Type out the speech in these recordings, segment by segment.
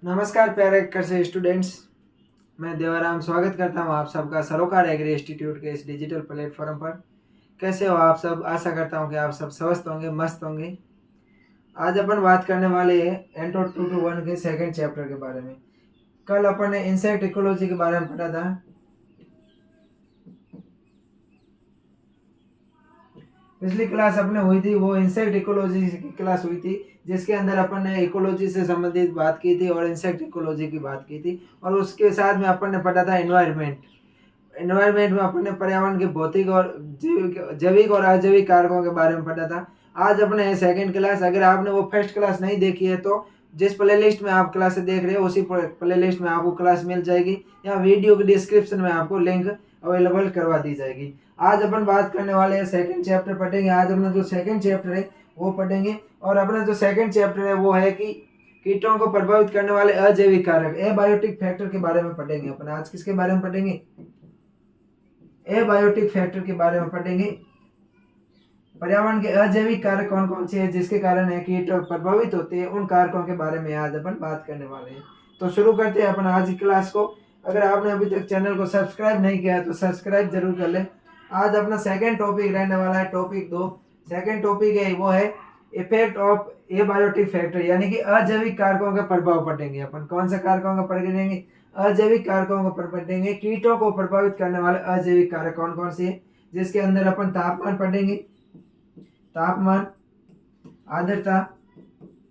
नमस्कार प्यारे कक्षा स्टूडेंट्स। मैं देवाराम स्वागत करता हूं आप सबका सरोकार एग्री इंस्टीट्यूट के इस डिजिटल प्लेटफॉर्म पर। कैसे हो आप सब? आशा करता हूं कि आप सब स्वस्थ होंगे, मस्त होंगे। आज अपन बात करने वाले हैं एंटो 221 के सेकंड चैप्टर के बारे में। कल अपन ने इंसेक्ट इकोलॉजी के बारे में पढ़ा था। पिछली क्लास अपने हुई थी वो इंसेक्ट इकोलॉजी की क्लास हुई थी, जिसके अंदर अपन ने इकोलॉजी से संबंधित बात की थी और इंसेक्ट इकोलॉजी की बात की थी। और उसके साथ में अपन ने पढ़ा था एनवायरनमेंट में अपन ने पर्यावरण के भौतिक और जैविक और अजैविक कारकों के बारे में पढ़ा था। आज अपने सेकंड क्लास, अगर आपने वो फर्स्ट क्लास नहीं देखी है तो जिस प्लेलिस्ट में आप क्लास देख रहे हो उसी प्लेलिस्ट में आपको क्लास मिल जाएगी, या वीडियो के डिस्क्रिप्शन में आपको लिंक अवेलेबल करवा दी जाएगी। आज अपन बात करने वाले हैं सेकंड चैप्टर पढ़ेंगे। आज अपना जो सेकंड चैप्टर है वो पढ़ेंगे, और अपना जो सेकंड चैप्टर है वो है कि कीटों को प्रभावित करने वाले अजैविक कारक, एबायोटिक फैक्टर के बारे में पढ़ेंगे। अपन आज किसके बारे में पढ़ेंगे? एबायोटिक फैक्टर के बारे में पढ़ेंगे। पर्यावरण के अजैविक कारक कौन कौन से हैं जिसके कारण है कीट प्रभावित होते हैं, उन कारकों के बारे में आज अपन बात करने वाले हैं। तो शुरू करते हैं अपन आज की क्लास को। अगर आपने अभी तक चैनल को सब्सक्राइब नहीं किया है तो सब्सक्राइब जरूर कर लें। आज अपना सेकंड टॉपिक रहने वाला है टॉपिक 2। सेकंड टॉपिक है वो है इफेक्ट ऑफ एबायोटिक फैक्टर, यानी कि अजैविक कारकों का प्रभाव पढ़ेंगे अपन। कौन सा कारकों का पढ़ेंगे? अजैविक कारकों को पढ़ेंगे। कीटों को प्रभावित करने वाले अजैविक कारक कौन कौन से हैं, जिसके अंदर अपन तापमान पढ़ेंगे। तापमान, आर्द्रता,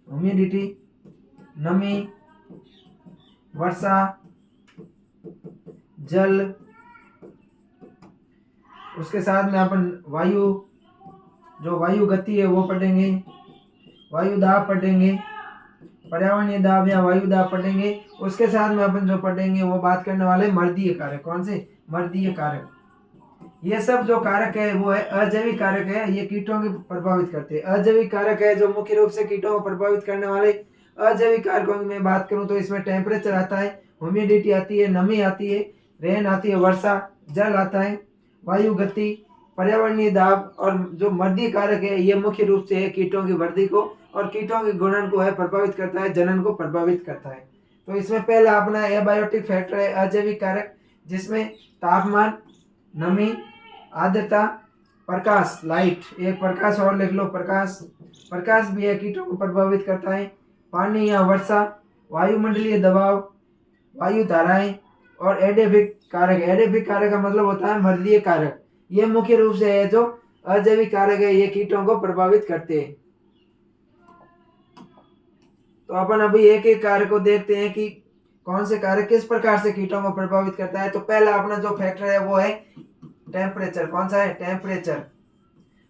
ह्यूमिडिटी, नमी, वर्षा, जल, उसके साथ में अपन वायु, जो वायु गति है वो पढ़ेंगे। वायु दाब पढ़ेंगे, पर्यावरणीय दाब या वायु दाब पढ़ेंगे। उसके साथ में अपन जो पढ़ेंगे वो बात करने वाले मर्दीय कारक। कौन से? मर्दीय कारक। ये सब जो कारक है वो है अजैविक कारक है, ये कीटों को प्रभावित करते हैं। अजैविक कारक है जो मुख्य रूप से कीटों को प्रभावित करने वाले अजैविक कारकों की मैं बात करूं तो इसमें टेम्परेचर आता है, ह्यूमिडिटी आती है, नमी आती है, रेन आती है, वर्षा, जल आता है, वायु गति, पर्यावरणीय दाब, और जो मर्दी कारक है ये मुख्य रूप से कीटों की वृद्धि को और कीटों के गुणन को है प्रभावित करता है, जनन को प्रभावित करता है। तो इसमें पहला अपना एबायोटिक फैक्टर है अजैविक कारक, जिसमें तापमान, नमी, आर्द्रता, प्रकाश, लाइट, एक प्रकाश और लिख लो, प्रकाश। प्रकाश भी है कीटों को प्रभावित करता है। पानी या वर्षा, वायुमंडलीय दबाव, वायु धाराएं, और एडेफिक कारक। एडेफिक कारक का मतलब होता है मर्दीय कारक। ये मुख्य रूप से है जो अजैविक कारक है, ये कीटों को प्रभावित करते हैं। तो अपन अभी एक एक कारक को देखते हैं कि कौन से कारक किस प्रकार से कीटों को प्रभावित करता है। तो पहला अपना जो फैक्टर है वो है टेम्परेचर। कौन सा है? टेम्परेचर।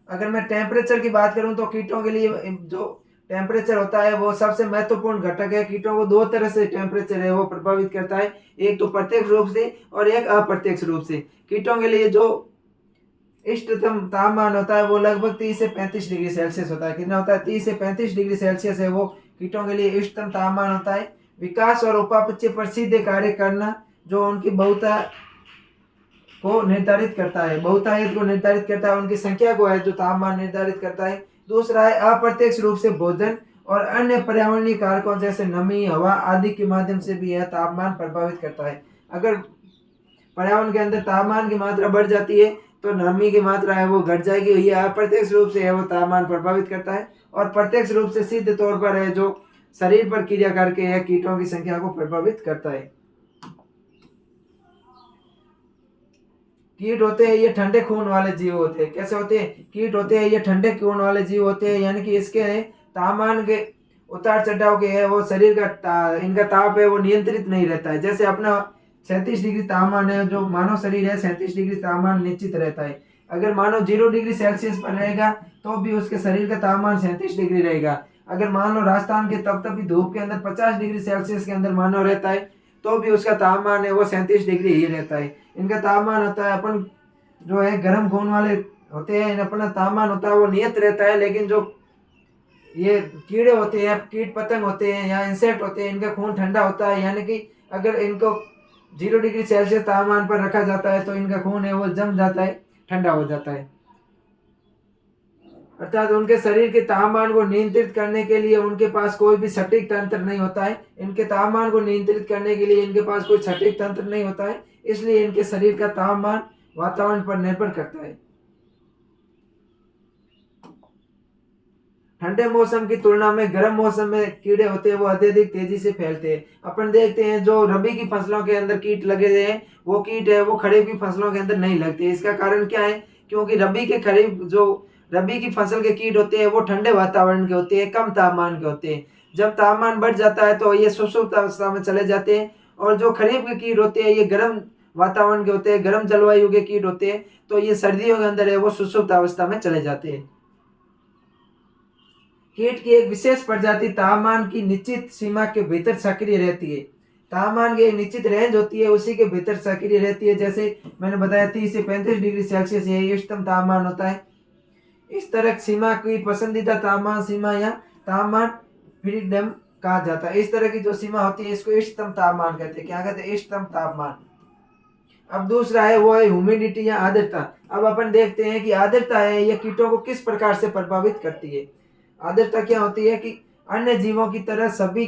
अगर मैं टेम्परेचर की बात करूं तो कीटों के लिए जो टेम्परेचर होता है वो सबसे महत्वपूर्ण घटक है। कीटों को दो तरह से टेम्परेचर है वो प्रभावित करता है, एक तो प्रत्यक्ष रूप से और एक अप्रत्यक्ष रूप से। कीटों के लिए जो इष्टतम तापमान होता है वो लगभग 30 से 35 डिग्री सेल्सियस होता है। कितना होता है? 30 से 35 डिग्री सेल्सियस है वो कीटों के लिए इष्टतम तापमान होता है। विकास और उपापचय पर सीधे कार्य करना जो उनकी बहुता को निर्धारित करता है, बहुतायत को निर्धारित करता है, उनकी संख्या को है जो तापमान निर्धारित करता है। दूसरा है अप्रत्यक्ष रूप से भोजन और अन्य पर्यावरणीय कारकों जैसे नमी, हवा आदि के माध्यम से भी यह तापमान प्रभावित करता है। अगर पर्यावरण के अंदर तापमान की मात्रा बढ़ जाती है तो नमी की मात्रा है वो घट जाएगी। यह अप्रत्यक्ष रूप से है वो तापमान प्रभावित करता है, और प्रत्यक्ष रूप से सीधे तौर पर है जो शरीर पर क्रिया करके है कीटों की संख्या को प्रभावित करता है। कीट होते हैं ये ठंडे खून वाले जीव होते हैं। कैसे होते हैं? कीट होते हैं ये ठंडे खून वाले जीव होते हैं, यानी कि इसके तापमान के उतार चढ़ाव के है वो शरीर का इनका ताप है वो नियंत्रित नहीं रहता है। जैसे अपना 37 डिग्री तापमान है, जो मानव शरीर है 37 डिग्री तापमान निश्चित रहता है। अगर मानव 0 डिग्री सेल्सियस पर रहेगा तो भी उसके शरीर का तापमान 37 डिग्री रहेगा। अगर मान लो राजस्थान के तपतपी धूप के अंदर 50 डिग्री सेल्सियस के अंदर मानव रहता है तो भी उसका तापमान है वो 37 डिग्री ही रहता है। इनका तापमान होता है, अपन जो है गर्म खून वाले होते हैं, अपना तापमान होता है वो नियत रहता है। लेकिन जो ये कीड़े होते हैं, कीट पतंग होते हैं या इंसेक्ट होते हैं, इनका खून ठंडा होता है, यानी कि अगर इनको 0 डिग्री सेल्सियस तापमान पर रखा जाता है तो इनका खून है वो जम जाता है, ठंडा हो जाता है। अर्थात उनके शरीर के तापमान को नियंत्रित करने के लिए उनके पास कोई भी सटीक तंत्र नहीं होता है। इनके तापमान को नियंत्रित करने के लिए इनके पास कोई सटीक तंत्र नहीं होता है, इसलिए इनके शरीर का तापमान वातावरण पर निर्भर करता है। ठंडे मौसम की तुलना में गर्म मौसम में कीड़े होते हैं वो अत्यधिक तेजी से फैलते हैं। अपन देखते हैं जो रबी की फसलों के अंदर कीट लगे हैं, वो कीट है वो खरीफ की फसलों के अंदर नहीं लगते। इसका कारण क्या है? क्योंकि रबी की फसल के कीट होते हैं वो ठंडे वातावरण के होते हैं, कम तापमान के होते हैं। जब तापमान बढ़ जाता है तो ये सुषुप्त अवस्था में चले जाते हैं। और जो खरीफ के कीट होते हैं ये गर्म वातावरण के होते हैं, गर्म जलवायु के कीट होते हैं, तो ये सर्दियों के अंदर है वो सुषुप्त अवस्था में चले जाते हैं। कीट की एक विशेष प्रजाति तापमान की निश्चित सीमा के भीतर सक्रिय रहती है। तापमान की एक निश्चित रेंज होती है, उसी के भीतर सक्रिय रहती है। जैसे मैंने बताया 30 से 35 डिग्री सेल्सियस ये इष्टतम तापमान होता है। इस तरह सीमा की पसंदीदा तापमान सीमा या तापमान फ्रीडम कहा जाता है। इस तरह की जो सीमा होती है इसको इष्टतम तापमान कहते हैं। क्या कहते हैं? इष्टतम तापमान। अब दूसरा है वो है ह्यूमिडिटी या आर्द्रता। अब अपन देखते हैं कि आर्द्रता है ये कीटों को किस प्रकार से प्रभावित करती है। आर्द्रता क्या होती है कि अन्य जीवों की तरह सभी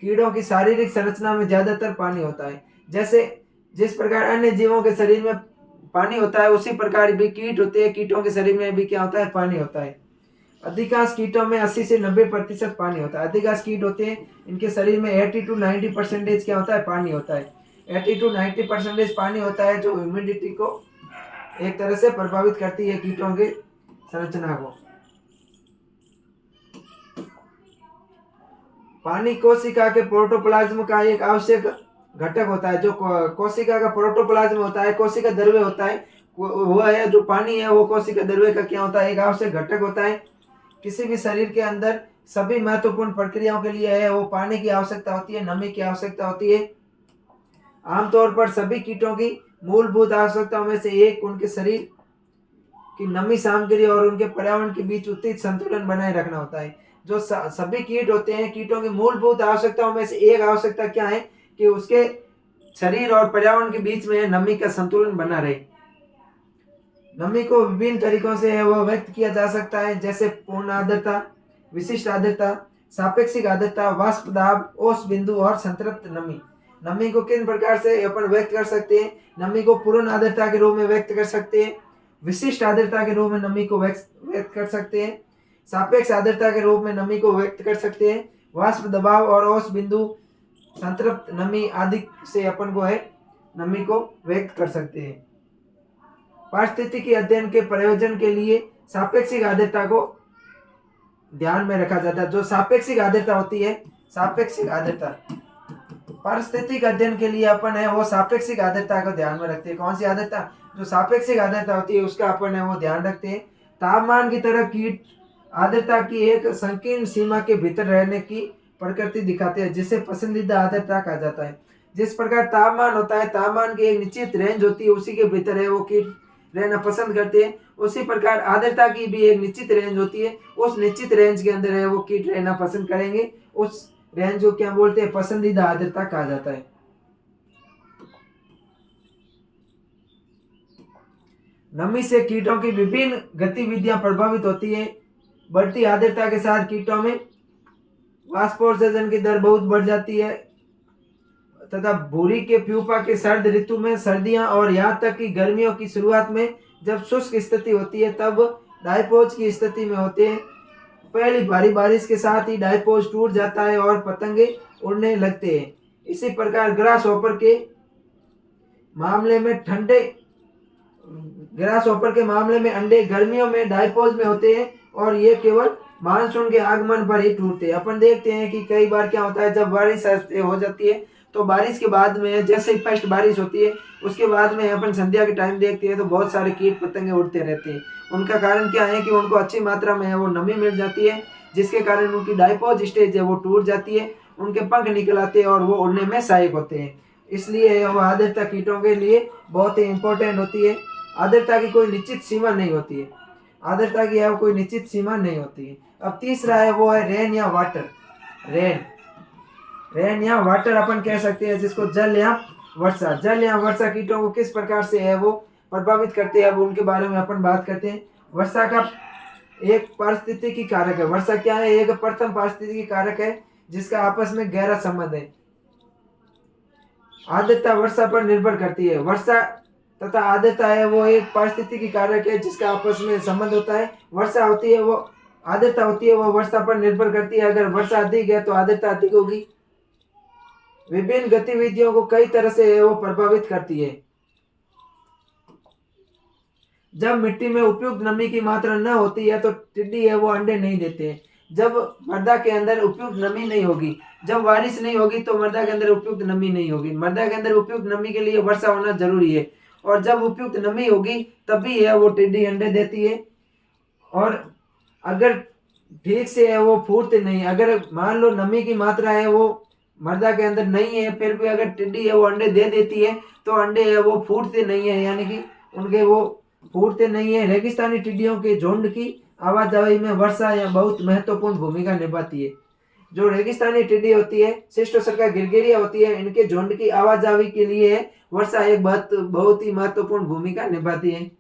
कीड़ों की शारीरिक संरचना में ज्यादातर पानी होता है। जैसे जिस प्रकार अन्य जीवों के शरीर में पानी होता है उसी प्रकार भी कीट होते हैं, कीटों के शरीर में भी क्या होता है? पानी होता है। अधिकांश कीटों में 80 से 90% पानी होता है। अधिकांश कीट होते हैं इनके शरीर में 80 to 90% क्या होता है? पानी होता है। 80 to 90% पानी होता है जो ह्यूमिडिटी को एक तरह से प्रभावित करती है कीटों की संरचना को। पानी कोशिका के प्रोटोप्लाज्म का एक आवश्यक घटक होता है। जो कोशिका का प्रोटोप्लाज्म होता है, कोशिका द्रव्य होता है, वो है जो पानी है वो कोशिका द्रव्य का क्या होता है? एक आवश्यक घटक होता है। किसी भी शरीर के अंदर सभी महत्वपूर्ण प्रक्रियाओं के लिए है वो पानी की आवश्यकता होती है, नमी की आवश्यकता होती है। आमतौर पर सभी कीटों की मूलभूत आवश्यकताओं में से एक उनके शरीर की नमी सामग्री और उनके पर्यावरण के बीच उचित संतुलन बनाए रखना होता है। जो सभी कीट होते हैं, कीटों की मूलभूत आवश्यकताओं में से एक आवश्यकता क्या है कि उसके शरीर और पर्यावरण के बीच में नमी का संतुलन बना रहे। नमी को विभिन्न तरीकों से वो व्यक्त किया जा सकता है, जैसे पूर्ण आर्द्रता, विशिष्ट आर्द्रता, सापेक्षिक आर्द्रता, वाष्प दाब, औस बिंदु और संतृप्त नमी। नमी को किन प्रकार से अपन व्यक्त कर सकते हैं? नमी को पूर्ण आर्द्रता के रूप में व्यक्त कर सकते हैं, विशिष्ट आर्द्रता के रूप में नमी को व्यक्त कर सकते हैं, सापेक्ष आर्द्रता के रूप में नमी को व्यक्त कर सकते हैं, वाष्प दबाव और औस बिंदु, संतृप्त नमी आदि से अपन को है नमी को व्यक्त कर सकते हैं। पारिस्थितिकी अध्ययन के प्रयोजन के लिए सापेक्षिक आर्द्रता को ध्यान में रखा जाता है। जो सापेक्षिक आर्द्रता होती है, सापेक्षिक आर्द्रता पारिस्थितिक अध्ययन के लिए अपन है वो सापेक्षिक आर्द्रता को ध्यान में रखते हैं। कौन सी आर्द्रता? जो सापेक्षिक आर्द्रता होती है उसका अपन है वो ध्यान रखते हैं। तापमान की तरह कीट आर्द्रता की एक संकीर्ण सीमा के भीतर रहने की प्रकृति दिखाते हैं, जिसे पसंदीदा आर्द्रता कहा जाता है। जिस प्रकार तापमान होता है, तापमान की एक निश्चित रेंज होती है, उसी के भीतर है वो कीट रहना पसंद करते हैं। उसी प्रकार आर्द्रता की भी एक निश्चित रेंज होती है, उस निश्चित रेंज के अंदर है वो कीट रहना पसंद करेंगे। उस रेंज को क्या बोलते हैं? पसंदीदा आर्द्रता कहा जाता है। नमी से कीटों की विभिन्न गतिविधियां प्रभावित होती है। बढ़ती आर्द्रता के साथ कीटों में वाष्पोत्सर्जन की दर बहुत बढ़ जाती है तथा भूरी के प्यूपा के सर्द ऋतु में, सर्दियां और यहाँ तक कि गर्मियों की शुरुआत में जब शुष्क स्थिति होती है तब डायपोज की स्थिति में होते हैं। पहली भारी बारिश के साथ ही डायपोज टूट जाता है और पतंगे उड़ने लगते हैं। इसी प्रकार ग्रास हॉपर के मामले में अंडे गर्मियों में डायपोज में होते हैं और ये केवल मानसून के आगमन पर ही टूटते हैं। अपन देखते हैं कि कई बार क्या होता है, जब बारिश हो जाती है तो बारिश के बाद में जैसे ही फर्स्ट बारिश होती है उसके बाद में अपन संध्या के टाइम देखते हैं तो बहुत सारे कीट पतंगे उड़ते रहते हैं। उनका कारण क्या है कि उनको अच्छी मात्रा में वो नमी मिल जाती है, जिसके कारण उनकी डायपोज स्टेज है वो टूट जाती है, उनके पंख निकल आते हैं और वो उड़ने में सहायक होते हैं। इसलिए वो आर्द्रता कीटों के लिए बहुत ही इंपॉर्टेंट होती है। आर्द्रता की कोई निश्चित सीमा नहीं होती है, आर्द्रता की है कोई निश्चित सीमा नहीं होती है। अब तीसरा है वो है रेन या वाटर। रेन या वाटर अपन कह सकते हैं, जिसको जल या वर्षा कीटों को किस प्रकार से है वो प्रभावित करते हैं, अब उनके बारे में अपन बात करते हैं। वर्षा का एक पारिस्थितिकी कारक है। वर्षा क्या है? एक प्रथम पारिस्थितिकी कारक है जिसका आपस में गहरा संबंध है। आर्द्रता वर्षा पर निर्भर करती है। वर्षा तथा आर्द्रता है वो एक पारिस्थितिकी कारक है जिसका आपस में संबंध होता है। वर्षा होती है वो आर्द्रता होती है वो वर्षा पर निर्भर करती है। अगर वर्षा अधिक है तो आर्द्रता अधिक होगी। विभिन्न गतिविधियों को कई तरह से वो प्रभावित करती है। जब मिट्टी में उपयुक्त नमी की मात्रा न होती है तो टिड्डी है वो अंडे नहीं देते हैं। जब मृदा के अंदर उपयुक्त नमी नहीं होगी, जब बारिश नहीं होगी तो मृदा के अंदर उपयुक्त नमी नहीं होगी। मृदा के अंदर उपयुक्त नमी के लिए वर्षा होना जरूरी है और जब उपयुक्त नमी होगी तभी है वो टिड्डी अंडे देती है। और अगर ठीक से है वो फूटते नहीं, अगर मान लो नमी की मात्रा है वो मृदा के अंदर नहीं है फिर भी अगर टिड्डी है वो अंडे दे देती है तो अंडे है वो फूटते नहीं है, यानी कि उनके वो फूटते नहीं है। रेगिस्तानी टिड्डियों के झुंड की आवाजाही में वर्षा या बहुत महत्वपूर्ण भूमिका निभाती है। जो रेगिस्तानी टिड्डी होती है, सिस्टोसर्का गिरगिरिया होती है, इनके झुंड की आवाजाही के लिए वर्षा एक बहुत ही महत्वपूर्ण भूमिका निभाती है।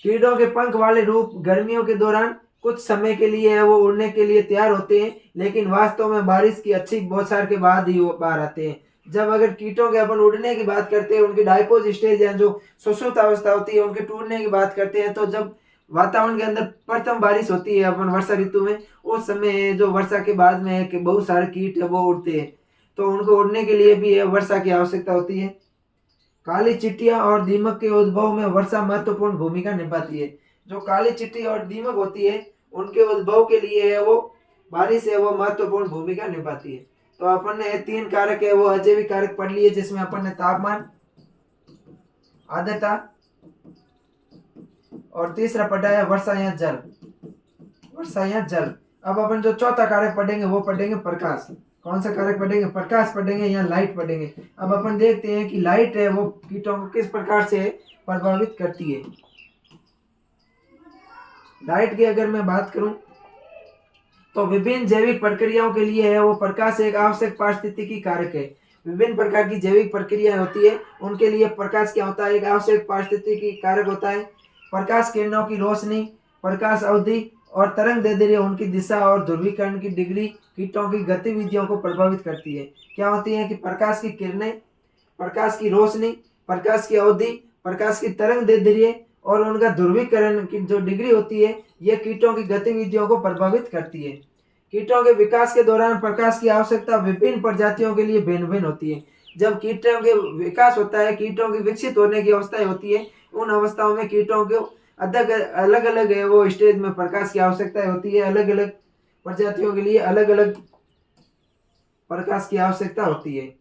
कीड़ों के पंख वाले रूप गर्मियों के दौरान कुछ समय के लिए है वो उड़ने के लिए तैयार होते हैं, लेकिन वास्तव में बारिश की अच्छी बौछार के बाद ही वो बाहर आते हैं। जब अगर कीटों के अपन उड़ने की बात करते हैं, उनकी डायपोज स्टेज या जो सुषुप्त अवस्था होती है उनके टूटने की बात करते हैं, तो जब वातावरण के अंदर प्रथम बारिश होती है अपन वर्षा ऋतु में, उस समय जो वर्षा के बाद में है कि बहुत सारे कीट है वो उड़ते हैं, तो उनको उड़ने के लिए भी वर्षा की आवश्यकता होती है। काली चिट्टियां और दीमक के उद्भव में वर्षा महत्वपूर्ण भूमिका निभाती है। जो काली चिट्टी और दीमक होती है उनके उद्भव के लिए है वो बारिश है वो महत्वपूर्ण भूमिका निभाती है। तो अपन ने 3 कारक है वो अजैविक कारक पढ़ लिए, जिसमें अपन ने तापमान, आर्द्रता और तीसरा पढ़ा है वर्षा या जल। वर्षा या जल। अब अपन जो चौथा कारक पढ़ेंगे वो पढ़ेंगे प्रकाश। कौन सा कारक पढ़ेंगे? प्रकाश पढ़ेंगे या लाइट पढ़ेंगे। अब अपन देखते हैं कि लाइट है वो कीटों को किस प्रकार से प्रभावित करती है। लाइट की अगर मैं बात करूं तो विभिन्न जैविक प्रक्रियाओं के लिए है वो प्रकाश एक आवश्यक पारिस्थितिकी कारक है। विभिन्न प्रकार की जैविक प्रक्रियाएं होती है उनके लिए प्रकाश क्या होता है? एक आवश्यक पारिस्थितिकी कारक होता है। प्रकाश किरणों की रोशनी, प्रकाश अवधि और तरंग दैर्ध्य, उनकी दिशा और ध्रुवीकरण की डिग्री कीटों की गतिविधियों को प्रभावित करती है। क्या होती है कि प्रकाश की किरणें, प्रकाश की रोशनी, प्रकाश की अवधि, प्रकाश की तरंग दैर्ध्य और उनका ध्रुवीकरण की जो डिग्री होती है यह कीटों की गतिविधियों को प्रभावित करती है। कीटों के विकास के दौरान प्रकाश की आवश्यकता विभिन्न प्रजातियों के लिए भिन्न भिन्न होती है। जब कीटों के विकास होता है, कीटों की विकसित होने की अवस्थाएं होती है, उन अवस्थाओं में कीटों को अलग अलग है वो स्टेज में प्रकाश की आवश्यकता होती है। अलग अलग प्रजातियों के लिए अलग अलग प्रकाश की आवश्यकता होती है।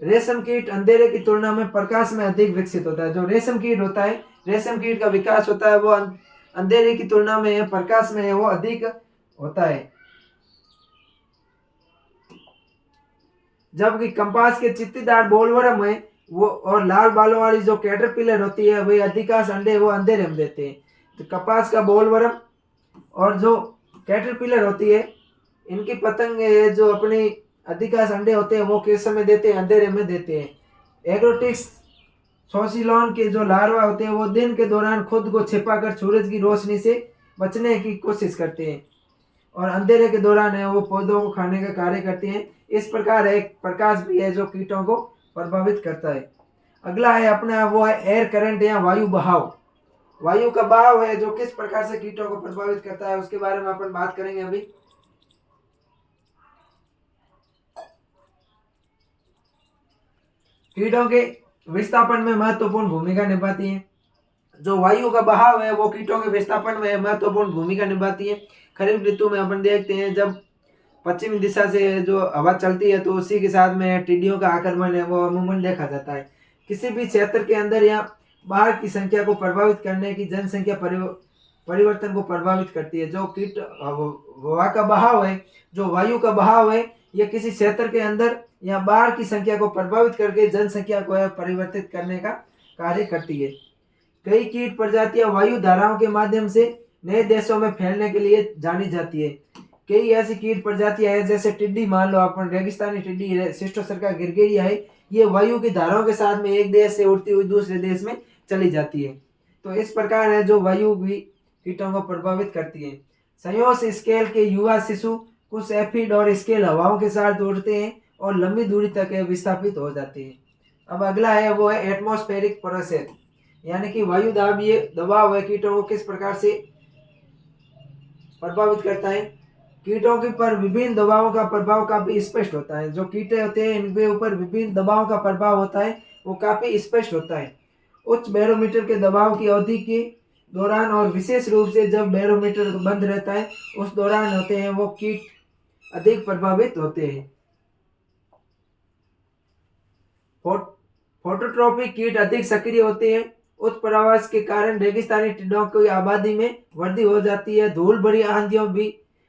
रेशम कीट अंधेरे की तुलना में प्रकाश में अधिक विकसित होता है। जो रेशम कीट होता है, रेशम कीट का विकास होता है वो अंधेरे की तुलना में प्रकाश में वो अधिक होता है। जबकि कंपास के चित्तीदार बोलवर्म है वो और लाल बालों वाली जो कैटरपिलर होती है वे अधिकांश अंडे वो अंधेरे में देते हैं। तो कपास का बोलवर्म और जो कैटरपिलर होती है इनकी पतंग है जो अपनी अधिकांश अंडे होते हैं वो किस समय देते हैं? अंधेरे में देते हैं। एग्रोटिक्स सोसिलॉन के जो लार्वा होते हैं वो दिन के दौरान खुद को छिपाकर सूरज की रोशनी से बचने की कोशिश करते हैं और अंधेरे के दौरान है वो पौधों को खाने का कार्य करते हैं। इस प्रकार एक प्रकाश भी है जो कीटों को प्रभावित करता है। अगला है अपना वो है एयर करंट या वायु बहाव। वायु का बहाव है जो किस प्रकार से कीटों को प्रभावित करता है उसके बारे में अपन बात करेंगे अभी। कीटों के विस्थापन में महत्वपूर्ण भूमिका निभाती है। जो वायु का बहाव है वो कीटों के विस्थापन में महत्वपूर्ण भूमिका निभाती है। खरीफ ऋतु में अपन देखते हैं जब पश्चिमी दिशा से जो हवा चलती है तो उसी के साथ में टिड्डियों का आक्रमण है वो अमूमन देखा जाता है। किसी भी क्षेत्र के अंदर या बाहर की संख्या को प्रभावित करने की जनसंख्या परिवर्तन को प्रभावित करती है। जो कीट हवा का बहाव है, जो वायु का बहाव है, यह किसी क्षेत्र के अंदर या बाहर की संख्या को प्रभावित करके जनसंख्या को परिवर्तित करने का कार्य करती है। कई कीट प्रजातियां वायु धाराओं के माध्यम से नए देशों में फैलने के लिए जानी जाती है। कई ऐसी कीट प्रजातियां हैं जैसे टिड्डी, मान लो अपन रेगिस्तानी टिड्डी सिस्टोसर्का गिरगिरिया है, ये वायु की धाराओं के साथ में एक देश से उड़ती हुई दूसरे देश में चली जाती है। तो इस प्रकार है जो वायु भी कीटों को प्रभावित करती है। संयोज स्केल के युवा शिशु कुछ एफिड और स्केल हवाओं के साथ उड़ते हैं और लंबी दूरी तक विस्थापित हो जाते हैं। अब अगला है वो है एटमॉस्फेरिक प्रेशर, यानी कि वायु दाबीय दबाव है कीटों को किस प्रकार से प्रभावित करता है। कीटों के पर विभिन्न दबावों का प्रभाव काफी स्पष्ट होता है। जो कीटे होते हैं इनके ऊपर विभिन्न दबावों का प्रभाव होता है, वो काफी स्पष्ट होता है। उच्च बैरोमीटर के दबाव की अवधि के दौरान और विशेष रूप से जब बैरोमीटर बंद रहता है उस दौरान होते हैं वो कीट अधिक प्रभावित होते हैं। फोटोट्रॉपिक कीट अधिक सक्रिय होते हैं। उच्च प्रवास के कारण रेगिस्तानी टिड्डों की आबादी में वृद्धि हो जाती है। धूल भरी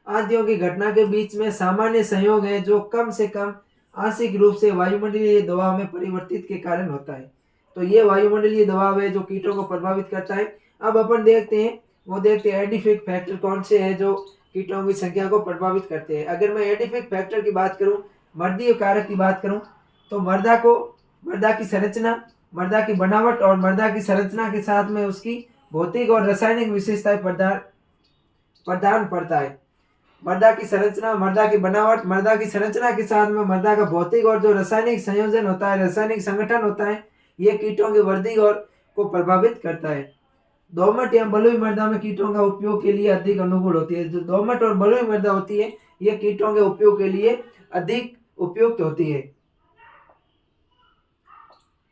आंधियों की घटना के बीच में सामान्य संयोग है जो कम से कम आंशिक रूप से वायुमंडलीय दबाव में परिवर्तित के कारण होता है। तो ये वायुमंडलीय दबाव है जो कीटों को प्रभावित करता है। अब अपन देखते हैं एडिफिक फैक्टर कौन से है जो कीटों की संख्या को प्रभावित करते हैं। अगर मैं एडिफिक फैक्टर की बात करूं, मर्दीय कारक की बात करूं, तो मृदा की संरचना, मृदा की बनावट और मृदा की संरचना के साथ में उसकी भौतिक और रासायनिक विशेषताएं प्रदान पड़ता है। मृदा की संरचना, मृदा की बनावट, मृदा की संरचना के साथ में मृदा का भौतिक और जो रासायनिक संयोजन होता है, रासायनिक संगठन होता है, ये कीटों की वृद्धि और को प्रभावित करता है। दोमट या बलुई मृदा में कीटों का उपयोग के लिए अधिक अनुकूल होती है। जो दोमट और बलुई मृदा होती है ये कीटों के उपयोग के लिए अधिक उपयुक्त होती है।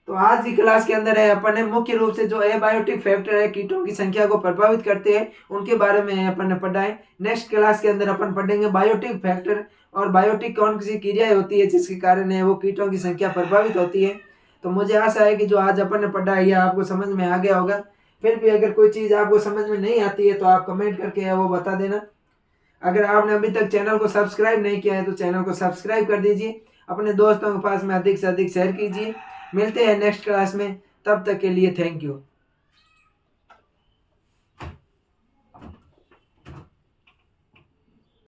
तो आज की क्लास के अंदर है अपन ने मुख्य रूप से जो एबायोटिक फैक्टर है कीटों की संख्या को प्रभावित करते हैं उनके बारे में अपन ने पढ़ा है। नेक्स्ट क्लास के अंदर अपन पढ़ेंगे बायोटिक फैक्टर और बायोटिक कौन सी क्रियाएं होती है जिसके कारण है वो कीटों की संख्या प्रभावित होती है। तो मुझे आशा है कि जो आज अपन ने पढ़ा है यह आपको समझ में आ गया होगा। फिर भी अगर कोई चीज़ आपको समझ में नहीं आती है तो आप कमेंट करके वो बता देना। अगर आपने अभी तक चैनल को सब्सक्राइब नहीं किया है तो चैनल को सब्सक्राइब कर दीजिए, अपने दोस्तों के पास में अधिक से अधिक शेयर कीजिए। मिलते हैं नेक्स्ट क्लास में, तब तक के लिए थैंक यू।